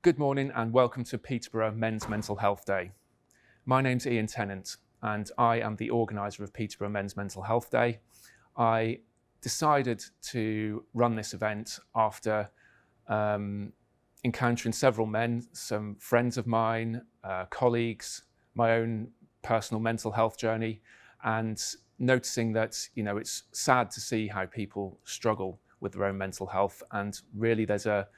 Good morning and welcome to Peterborough Men's Mental Health Day. My name's Ian Tennant and I am the organiser of Peterborough Men's Mental Health Day. I decided to run this event after encountering several men, some friends of mine, colleagues, my own personal mental health journey, and noticing that it's sad to see how people struggle with their own mental health, and really there's a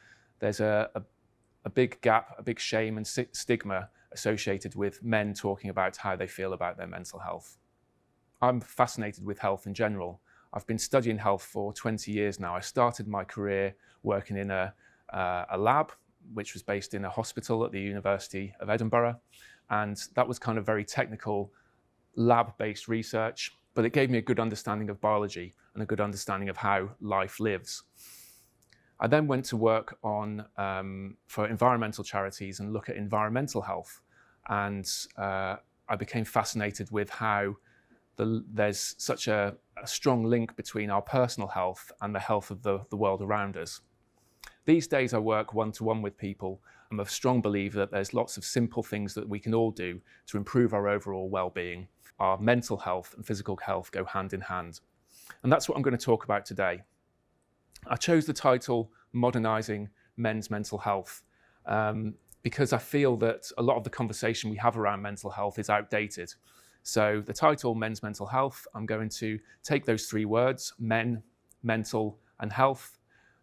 big gap, a big shame and stigma associated with men talking about how they feel about their mental health. I'm fascinated with health in general. I've been studying health for 20 years now. I started my career working in a lab, which was based in a hospital at the University of Edinburgh. And that was kind of very technical, lab-based research, but it gave me a good understanding of biology and a good understanding of how life lives. I then went to work for environmental charities and look at environmental health. And I became fascinated with how there's such a strong link between our personal health and the health of the world around us. These days I work one-to-one with people. I'm a strong believer that there's lots of simple things that we can all do to improve our overall well-being. Our mental health and physical health go hand in hand. And that's what I'm going to talk about today. I chose the title Modernising Men's Mental Health because I feel that a lot of the conversation we have around mental health is outdated. So the title Men's Mental Health, I'm going to take those three words, men, mental and health,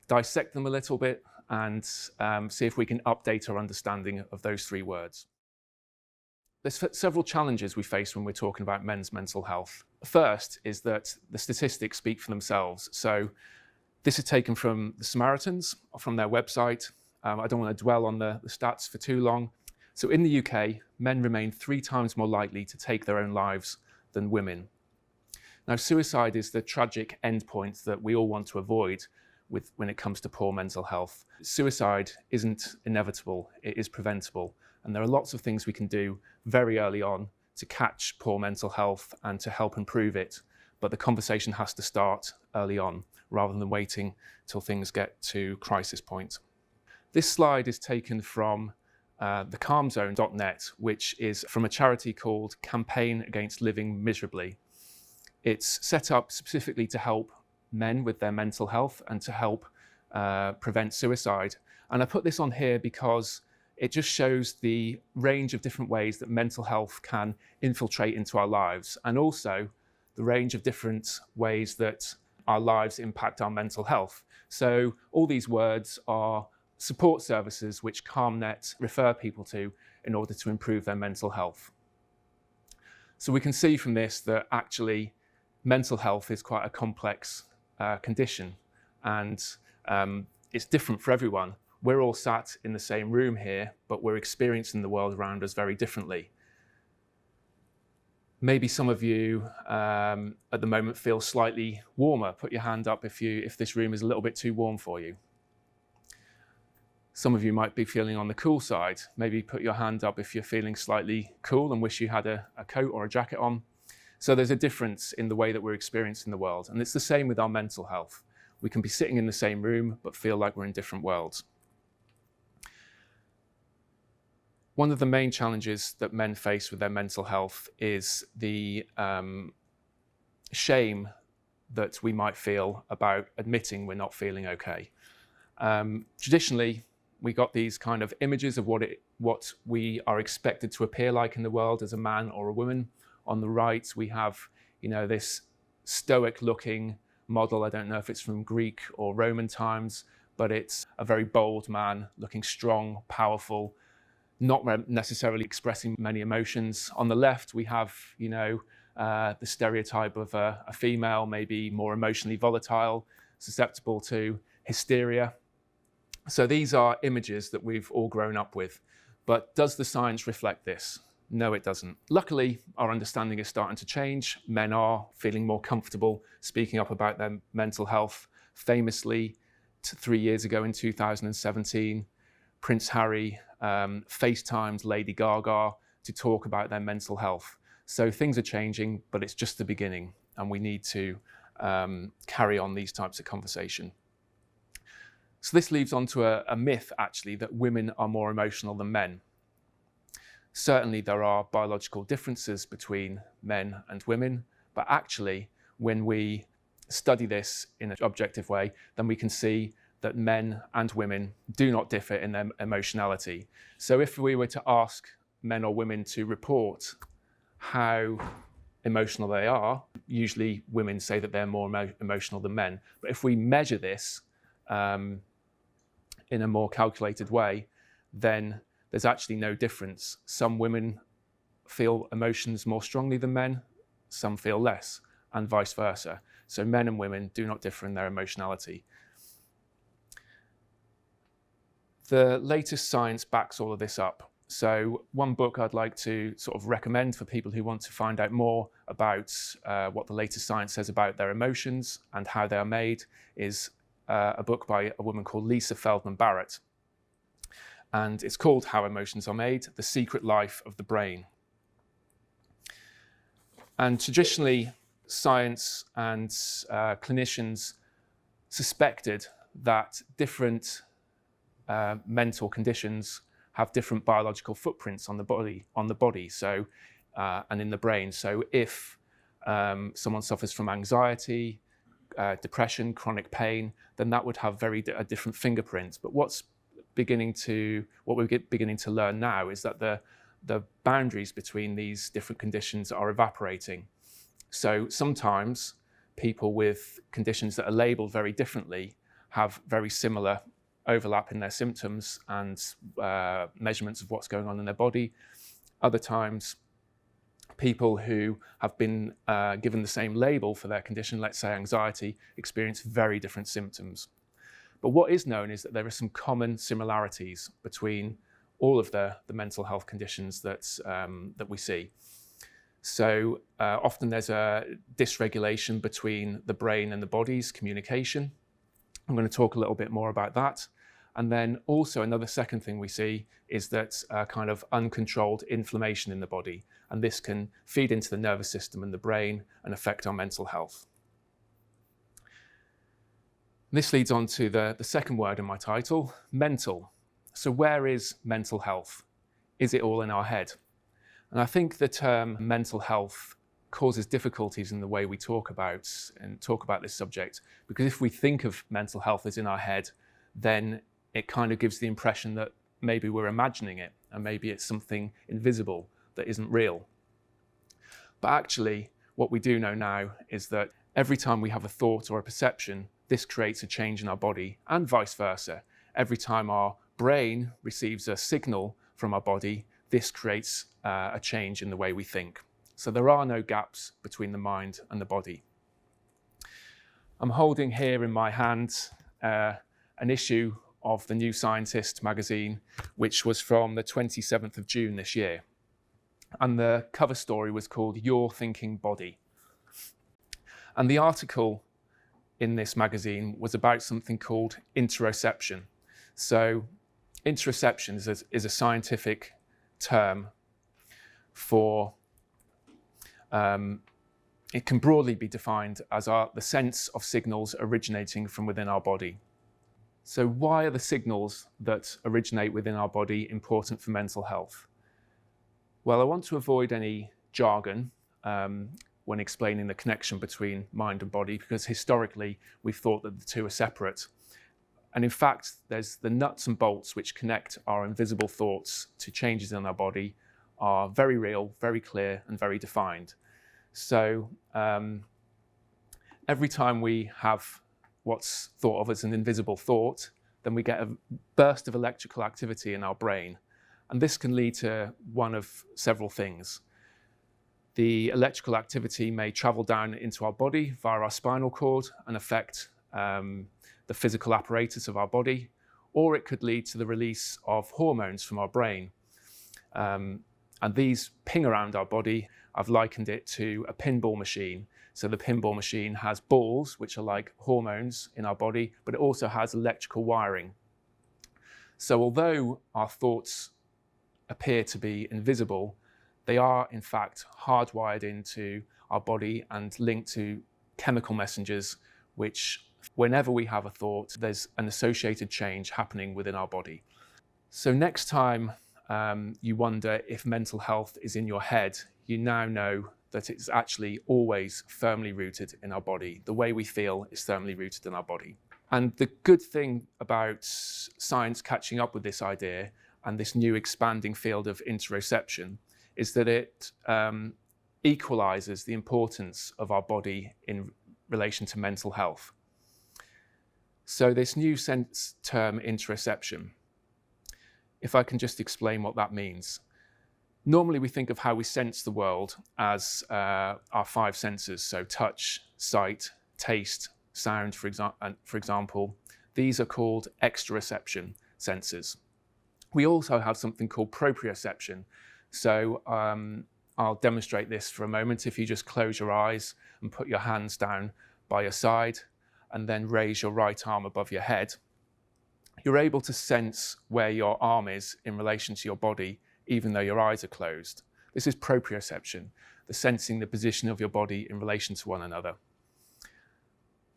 dissect them a little bit and see if we can update our understanding of those three words. There's several challenges we face when we're talking about men's mental health. First is that the statistics speak for themselves. So this is taken from the Samaritans, from their website. I don't want to dwell on the stats for too long. So in the UK, men remain 3 times more likely to take their own lives than women. Now, suicide is the tragic endpoint that we all want to avoid when it comes to poor mental health. Suicide isn't inevitable, it is preventable. And there are lots of things we can do very early on to catch poor mental health and to help improve it. But the conversation has to start early on, rather than waiting till things get to crisis point. This slide is taken from thecalmzone.net, which is from a charity called Campaign Against Living Miserably. It's set up specifically to help men with their mental health and to help prevent suicide. And I put this on here because it just shows the range of different ways that mental health can infiltrate into our lives, and also the range of different ways that our lives impact our mental health. So all these words are support services which CalmNet refer people to in order to improve their mental health. So we can see from this that actually mental health is quite a complex condition, and it's different for everyone. We're all sat in the same room here, but we're experiencing the world around us very differently. Maybe some of you at the moment feel slightly warmer. Put your hand up if this room is a little bit too warm for you. Some of you might be feeling on the cool side. Maybe put your hand up if you're feeling slightly cool and wish you had a coat or a jacket on. So there's a difference in the way that we're experiencing the world. And it's the same with our mental health. We can be sitting in the same room, but feel like we're in different worlds. One of the main challenges that men face with their mental health is the shame that we might feel about admitting we're not feeling okay. Traditionally, we got these kind of images of what we are expected to appear like in the world as a man or a woman. On the right, we have this stoic-looking model. I don't know if it's from Greek or Roman times, but it's a very bold man, looking strong, powerful, not necessarily expressing many emotions. On the left, we have, the stereotype of a female, maybe more emotionally volatile, susceptible to hysteria. So these are images that we've all grown up with. But does the science reflect this? No, it doesn't. Luckily, our understanding is starting to change. Men are feeling more comfortable speaking up about their mental health. Famously, 3 years ago in 2017, Prince Harry FaceTimed Lady Gaga to talk about their mental health. So things are changing, but it's just the beginning, and we need to carry on these types of conversation. So this leads on to a myth, actually, that women are more emotional than men. Certainly there are biological differences between men and women, but actually when we study this in an objective way, then we can see that men and women do not differ in their emotionality. So if we were to ask men or women to report how emotional they are, usually women say that they're more emotional than men. But if we measure this in a more calculated way, then there's actually no difference. Some women feel emotions more strongly than men, some feel less, and vice versa. So men and women do not differ in their emotionality. The latest science backs all of this up. So one book I'd like to sort of recommend for people who want to find out more about what the latest science says about their emotions and how they are made is a book by a woman called Lisa Feldman Barrett. And it's called How Emotions Are Made: The Secret Life of the Brain. And traditionally, science and clinicians suspected that different mental conditions have different biological footprints on the body, so and in the brain. So if someone suffers from anxiety, depression, chronic pain, then that would have very different fingerprints. But what we're beginning to learn now is that the boundaries between these different conditions are evaporating. So sometimes people with conditions that are labelled very differently have very similar overlap in their symptoms and measurements of what's going on in their body. Other times, people who have been given the same label for their condition, let's say anxiety, experience very different symptoms. But what is known is that there are some common similarities between all of the mental health conditions that we see. So often there's a dysregulation between the brain and the body's communication. I'm going to talk a little bit more about that. And then also another second thing we see is that kind of uncontrolled inflammation in the body. And this can feed into the nervous system and the brain and affect our mental health. This leads on to the second word in my title, mental. So where is mental health? Is it all in our head? And I think the term mental health causes difficulties in the way we talk about this subject, because if we think of mental health as in our head, then it kind of gives the impression that maybe we're imagining it and maybe it's something invisible that isn't real. But actually, what we do know now is that every time we have a thought or a perception, this creates a change in our body, and vice versa. Every time our brain receives a signal from our body, this creates a change in the way we think. So there are no gaps between the mind and the body. I'm holding here in my hand an issue of the New Scientist magazine, which was from the 27th of June this year. And the cover story was called Your Thinking Body. And the article in this magazine was about something called interoception. So interoception is a scientific term for, it can broadly be defined as the sense of signals originating from within our body. So why are the signals that originate within our body important for mental health? Well, I want to avoid any jargon when explaining the connection between mind and body, because historically we've thought that the two are separate. And in fact, there's the nuts and bolts which connect our invisible thoughts to changes in our body are very real, very clear, and very defined. So every time we have what's thought of as an invisible thought, then we get a burst of electrical activity in our brain. And this can lead to one of several things. The electrical activity may travel down into our body via our spinal cord and affect the physical apparatus of our body, or it could lead to the release of hormones from our brain. And these ping around our body. I've likened it to a pinball machine. So the pinball machine has balls, which are like hormones in our body, but it also has electrical wiring. So although our thoughts appear to be invisible, they are in fact hardwired into our body and linked to chemical messengers which Whenever we have a thought, there's an associated change happening within our body. So next time you wonder if mental health is in your head, you now know that it's actually always firmly rooted in our body. The way we feel is firmly rooted in our body. And the good thing about science catching up with this idea and this new expanding field of interoception is that it equalizes the importance of our body in relation to mental health. So this new sense term, interoception, if I can just explain what that means. Normally we think of how we sense the world as our five senses, so touch, sight, taste, sound, for example. These are called exteroception senses. We also have something called proprioception. So I'll demonstrate this for a moment. If you just close your eyes and put your hands down by your side and then raise your right arm above your head, you're able to sense where your arm is in relation to your body, even though your eyes are closed. This is proprioception, the sensing the position of your body in relation to one another.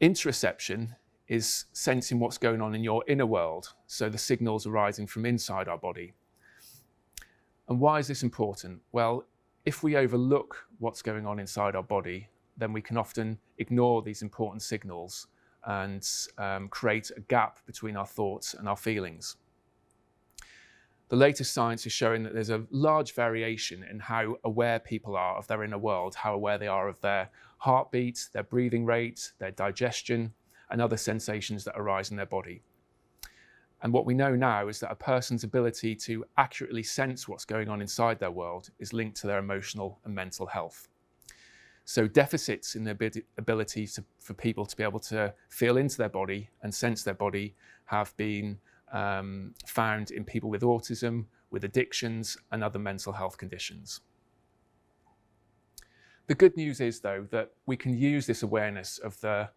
Interoception is sensing what's going on in your inner world, so the signals arising from inside our body. And why is this important? Well, if we overlook what's going on inside our body, then we can often ignore these important signals and create a gap between our thoughts and our feelings. The latest science is showing that there's a large variation in how aware people are of their inner world, how aware they are of their heartbeat, their breathing rate, their digestion, and other sensations that arise in their body. And what we know now is that a person's ability to accurately sense what's going on inside their world is linked to their emotional and mental health. So deficits in the ability for people to be able to feel into their body and sense their body have been found in people with autism, with addictions, and other mental health conditions. The good news is, though, that we can use this awareness of the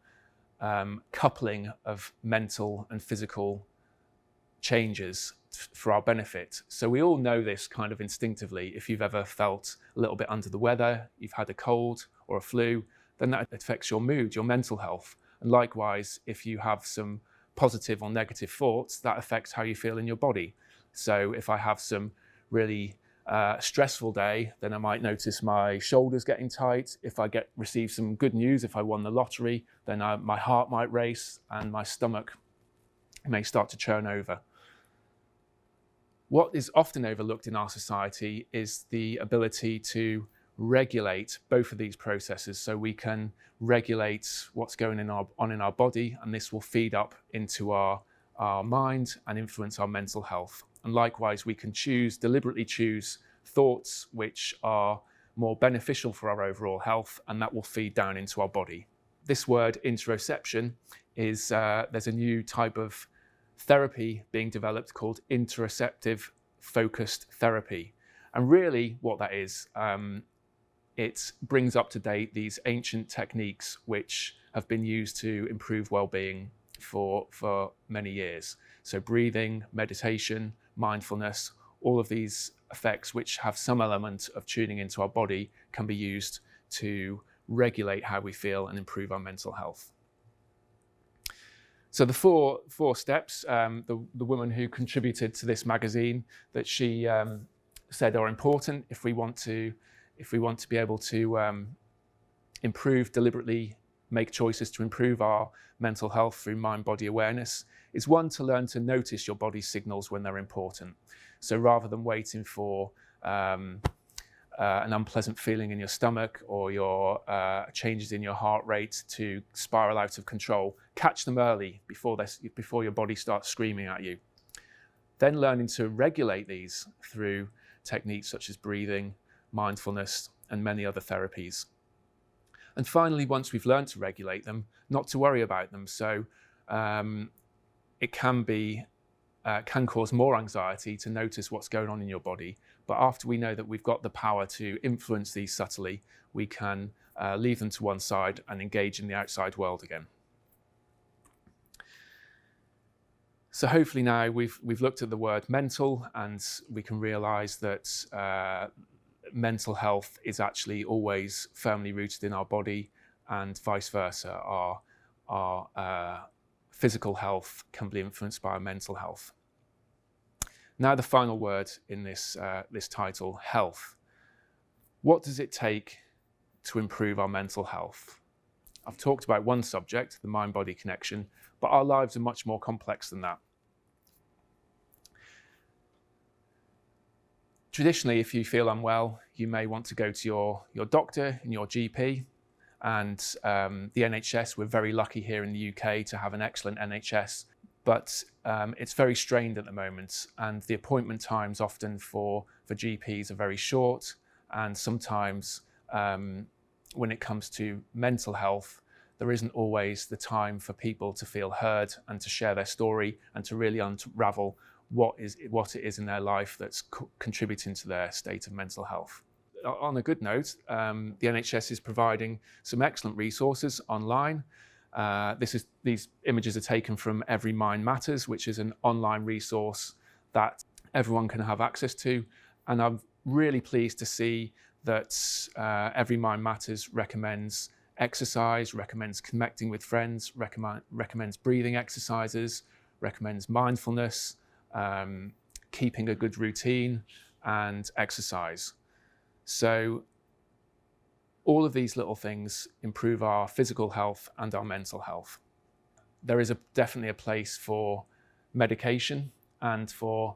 coupling of mental and physical changes for our benefit. So we all know this kind of instinctively. If you've ever felt a little bit under the weather, you've had a cold or a flu, then that affects your mood, your mental health. And likewise, if you have some positive or negative thoughts, that affects how you feel in your body. So if I have some really stressful day, then I might notice my shoulders getting tight. If I receive some good news, if I won the lottery, then my heart might race and my stomach may start to churn over. What is often overlooked in our society is the ability to regulate both of these processes, so we can regulate what's going on in our body, and this will feed up into our mind and influence our mental health. And likewise, we can deliberately choose thoughts which are more beneficial for our overall health, and that will feed down into our body. This word interoception is, there's a new type of therapy being developed called interoceptive focused therapy. And really what that is, it brings up to date these ancient techniques which have been used to improve well-being for many years. So breathing, meditation, mindfulness, all of these effects which have some element of tuning into our body can be used to regulate how we feel and improve our mental health. So the four steps, the woman who contributed to this magazine, that she said are important if we want to be able to deliberately make choices to improve our mental health through mind-body awareness, is one, to learn to notice your body's signals when they're important. So rather than waiting for an unpleasant feeling in your stomach or your changes in your heart rate to spiral out of control, catch them early before your body starts screaming at you. Then learning to regulate these through techniques such as breathing, mindfulness, and many other therapies. And finally, once we've learned to regulate them, not to worry about them. So it can cause more anxiety to notice what's going on in your body. But after we know that we've got the power to influence these subtly, we can leave them to one side and engage in the outside world again. So hopefully now we've looked at the word mental, and we can realize that mental health is actually always firmly rooted in our body, and vice versa. our physical health can be influenced by our mental health. Now the final word in this title, health. What does it take to improve our mental health? I've talked about one subject, the mind-body connection, but our lives are much more complex than that. Traditionally, if you feel unwell, you may want to go to your doctor and your GP. And the NHS, we're very lucky here in the UK to have an excellent NHS, but it's very strained at the moment, and the appointment times often for GPs are very short, and sometimes when it comes to mental health, there isn't always the time for people to feel heard and to share their story and to really unravel what it is in their life that's contributing to their state of mental health. On a good note, the NHS is providing some excellent resources online. These images are taken from Every Mind Matters, which is an online resource that everyone can have access to. And I'm really pleased to see that Every Mind Matters recommends exercise, recommends connecting with friends, recommends breathing exercises, recommends mindfulness, keeping a good routine, and exercise. So all of these little things improve our physical health and our mental health. There is definitely a place for medication and for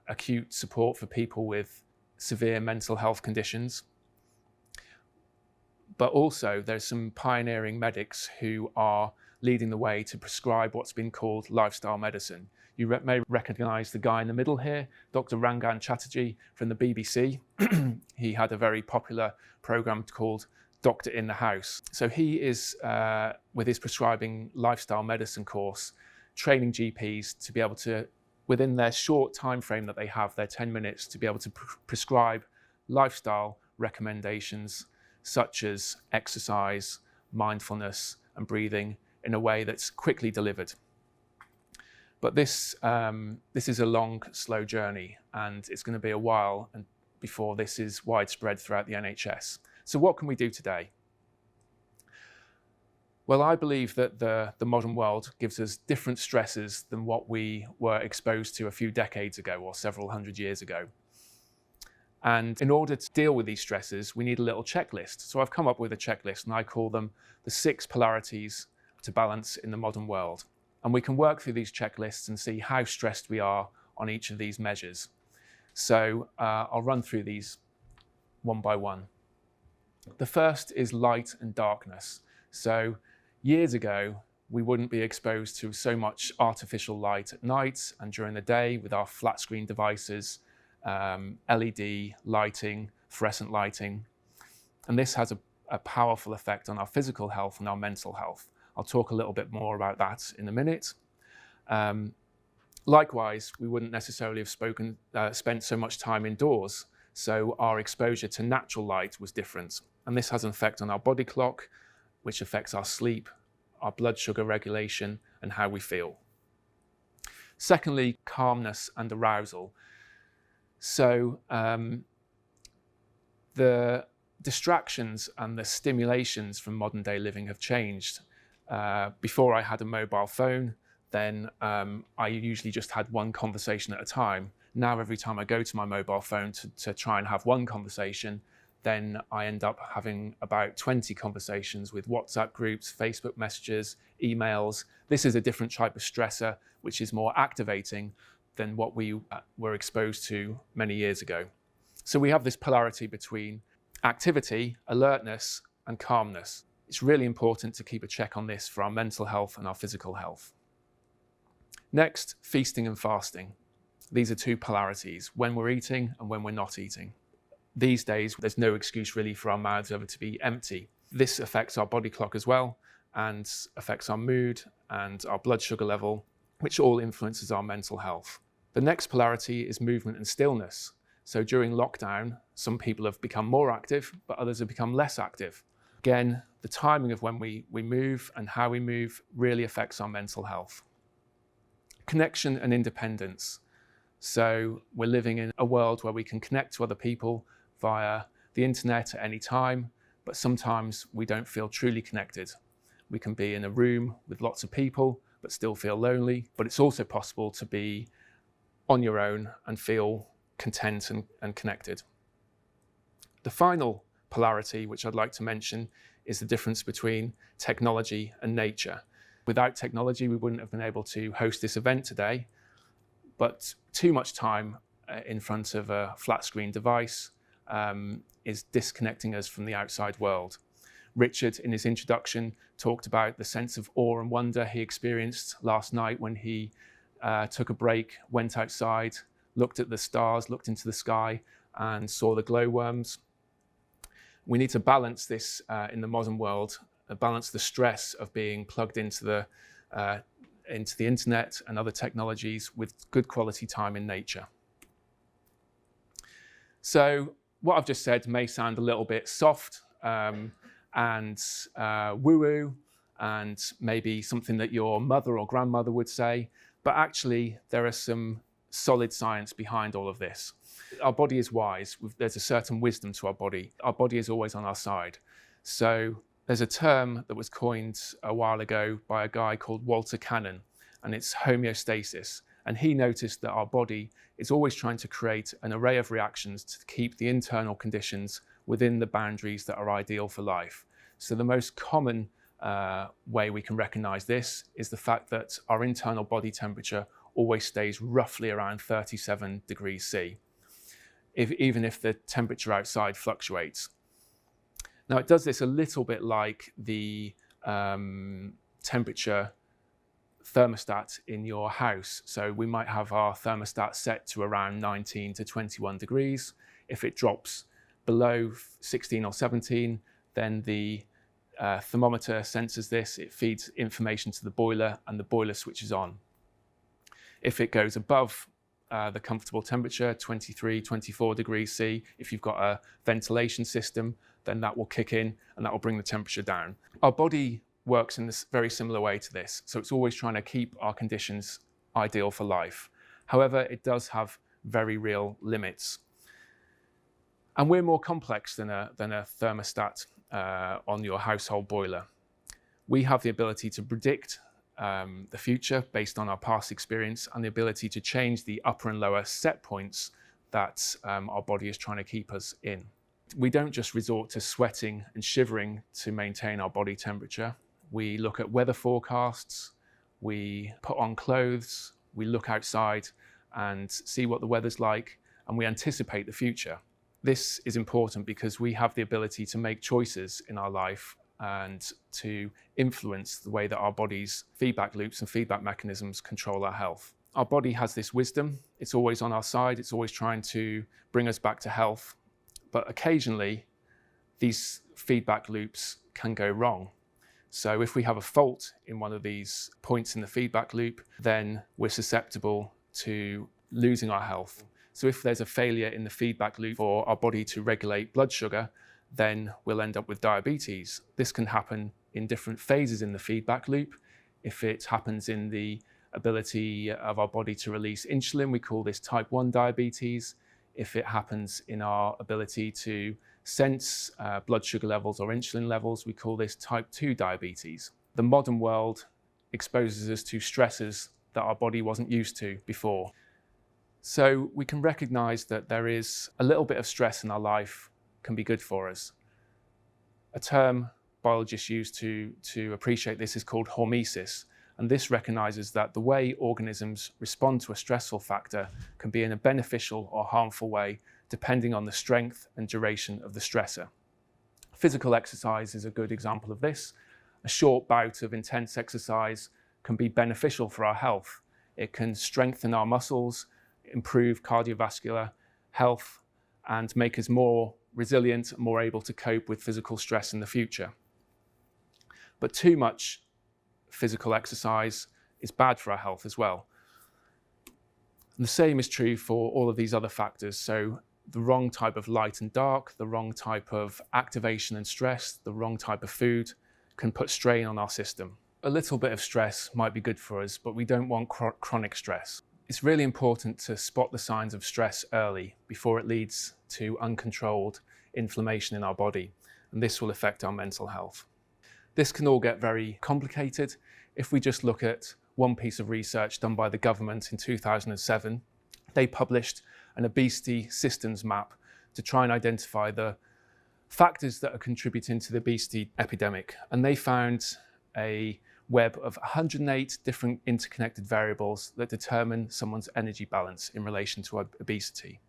acute support for people with severe mental health conditions. But also there's some pioneering medics who are leading the way to prescribe what's been called lifestyle medicine. You may recognise the guy in the middle here, Dr. Rangan Chatterjee from the BBC. He had a very popular programme called Doctor in the House. So he is, with his prescribing lifestyle medicine course, training GPs to be able to, within their short time frame that they have, their 10 minutes, to be able to prescribe lifestyle recommendations such as exercise, mindfulness and breathing in a way that's quickly delivered. But this is a long, slow journey, and it's going to be a while before this is widespread throughout the NHS. So what can we do today? Well, I believe that the modern world gives us different stresses than what we were exposed to a few decades ago or several hundred years ago. And in order to deal with these stresses, we need a little checklist. So I've come up with a checklist, and I call them the 6 polarities to balance in the modern world. And we can work through these checklists and see how stressed we are on each of these measures. So I'll run through these one by one. The first is light and darkness. So years ago, we wouldn't be exposed to so much artificial light at night and during the day with our flat screen devices, LED lighting, fluorescent lighting. And this has a powerful effect on our physical health and our mental health. I'll talk a little bit more about that in a minute. Likewise, we wouldn't necessarily have spent so much time indoors, so our exposure to natural light was different. And this has an effect on our body clock, which affects our sleep, our blood sugar regulation, and how we feel. Secondly, calmness and arousal. So the distractions and the stimulations from modern day living have changed. Before I had a mobile phone, then I usually just had one conversation at a time. Now every time I go to my mobile phone to try and have one conversation, then I end up having about 20 conversations with WhatsApp groups, Facebook messages, emails. This is a different type of stressor, which is more activating than what we were exposed to many years ago. So we have this polarity between activity, alertness, and calmness. It's really important to keep a check on this for our mental health and our physical health. Next, feasting and fasting. These are 2 polarities, when we're eating and when we're not eating. These days, there's no excuse really for our mouths ever to be empty. This affects our body clock as well, and affects our mood and our blood sugar level, which all influences our mental health. The next polarity is movement and stillness. So during lockdown, some people have become more active, but others have become less active. Again, the timing of when we move and how we move really affects our mental health. Connection and independence. So we're living in a world where we can connect to other people via the internet at any time. but sometimes we don't feel truly connected. We can be in a room with lots of people, but still feel lonely. But it's also possible to be on your own and feel content and connected. The final polarity, which I'd like to mention, is the difference between technology and nature. Without technology, we wouldn't have been able to host this event today, but too much time in front of a flat screen device is disconnecting us from the outside world. Richard, in his introduction, talked about the sense of awe and wonder he experienced last night when he took a break, went outside, looked at the stars, looked into the sky, and saw the glowworms. We need to balance this in the modern world, balance the stress of being plugged into the internet and other technologies with good quality time in nature. So what I've just said may sound a little bit soft and woo-woo, and maybe something that your mother or grandmother would say, but actually there is some solid science behind all of this. Our body is wise. There's a certain wisdom to our body. Our body is always on our side. So there's a term that was coined a while ago by a guy called Walter Cannon, and it's homeostasis. And he noticed that our body is always trying to create an array of reactions to keep the internal conditions within the boundaries that are ideal for life. So the most common way we can recognize this is the fact that our internal body temperature always stays roughly around 37 degrees C, even if the temperature outside fluctuates. Now, it does this a little bit like the temperature thermostat in your house. So we might have our thermostat set to around 19 to 21 degrees. If it drops below 16 or 17, then the thermometer senses this, it feeds information to the boiler, and the boiler switches on. If it goes above the comfortable temperature, 23, 24 degrees C, if you've got a ventilation system, then that will kick in and that will bring the temperature down. Our body works in this very similar way to this. So it's always trying to keep our conditions ideal for life. However, it does have very real limits. And we're more complex than a thermostat on your household boiler. We have the ability to predict the future based on our past experience and the ability to change the upper and lower set points that our body is trying to keep us in. We don't just resort to sweating and shivering to maintain our body temperature. We look at weather forecasts, we put on clothes, we look outside and see what the weather's like, and we anticipate the future. This is important because we have the ability to make choices in our life and to influence the way that our body's feedback loops and feedback mechanisms control our health. Our body has this wisdom. It's always on our side. It's always trying to bring us back to health. But occasionally, these feedback loops can go wrong. So if we have a fault in one of these points in the feedback loop, then we're susceptible to losing our health. So if there's a failure in the feedback loop for our body to regulate blood sugar, then we'll end up with diabetes. This can happen in different phases in the feedback loop. If it happens in the ability of our body to release insulin, we call this type 1 diabetes. If it happens in our ability to sense blood sugar levels or insulin levels, we call this type 2 diabetes. The modern world exposes us to stresses that our body wasn't used to before. So we can recognize that there is a little bit of stress in our life can be good for us. A term biologists use to appreciate this is called hormesis. And this recognizes that the way organisms respond to a stressful factor can be in a beneficial or harmful way, depending on the strength and duration of the stressor. Physical exercise is a good example of this. A short bout of intense exercise can be beneficial for our health. It can strengthen our muscles, improve cardiovascular health, and make us more resilient and more able to cope with physical stress in the future. But too much physical exercise is bad for our health as well. And the same is true for all of these other factors. So the wrong type of light and dark, the wrong type of activation and stress, the wrong type of food can put strain on our system. A little bit of stress might be good for us, but we don't want chronic stress. It's really important to spot the signs of stress early before it leads to uncontrolled inflammation in our body. and this will affect our mental health. This can all get very complicated. If we just look at one piece of research done by the government in 2007, they published an obesity systems map to try and identify the factors that are contributing to the obesity epidemic. And they found a web of 108 different interconnected variables that determine someone's energy balance in relation to obesity.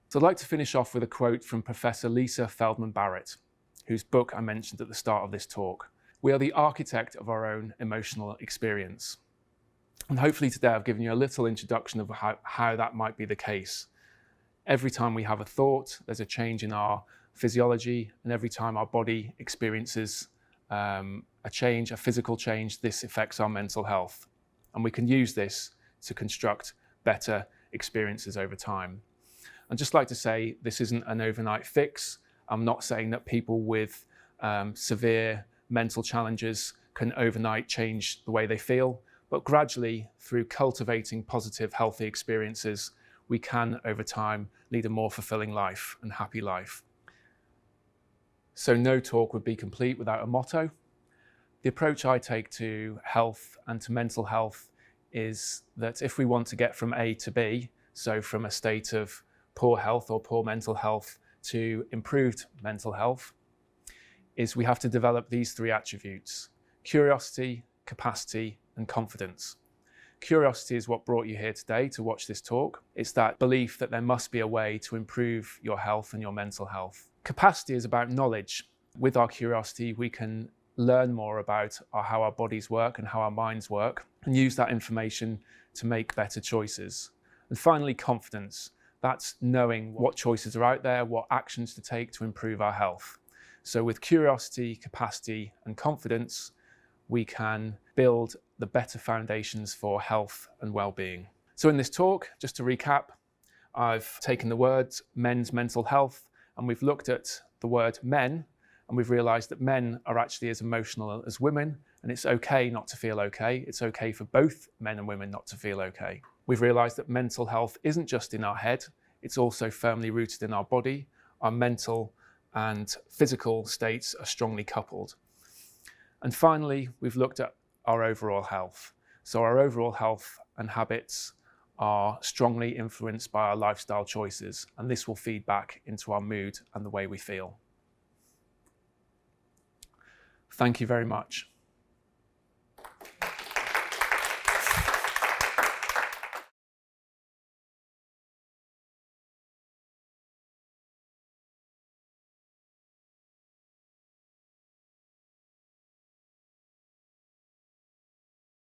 So I'd like to finish off with a quote from Professor Lisa Feldman Barrett, whose book I mentioned at the start of this talk. We are the architect of our own emotional experience. And hopefully today I've given you a little introduction of how that might be the case. Every time we have a thought, there's a change in our physiology, and every time our body experiences a change, a physical change, this affects our mental health. And we can use this to construct better experiences over time. I'd just like to say this isn't an overnight fix. I'm not saying that people with severe mental challenges can overnight change the way they feel, but gradually, through cultivating positive, healthy experiences, we can, over time, lead a more fulfilling life and happy life. So no talk would be complete without a motto. The approach I take to health and to mental health is that if we want to get from A to B, so from a state of poor health or poor mental health to improved mental health, is we have to develop these three attributes: curiosity, capacity, and confidence. Curiosity is what brought you here today to watch this talk. It's that belief that there must be a way to improve your health and your mental health. Capacity is about knowledge. With our curiosity, we can learn more about how our bodies work and how our minds work, and use that information to make better choices. And finally, confidence. That's knowing what choices are out there, what actions to take to improve our health. So with curiosity, capacity, and confidence, we can build the better foundations for health and well-being. So in this talk, just to recap, I've taken the words men's mental health, and we've looked at the word men, and we've realized that men are actually as emotional as women, and it's okay not to feel okay. It's okay for both men and women not to feel okay. We've realized that mental health isn't just in our head, it's also firmly rooted in our body. Our mental and physical states are strongly coupled. And finally, we've looked at our overall health. So our overall health and habits are strongly influenced by our lifestyle choices, and this will feed back into our mood and the way we feel. Thank you very much.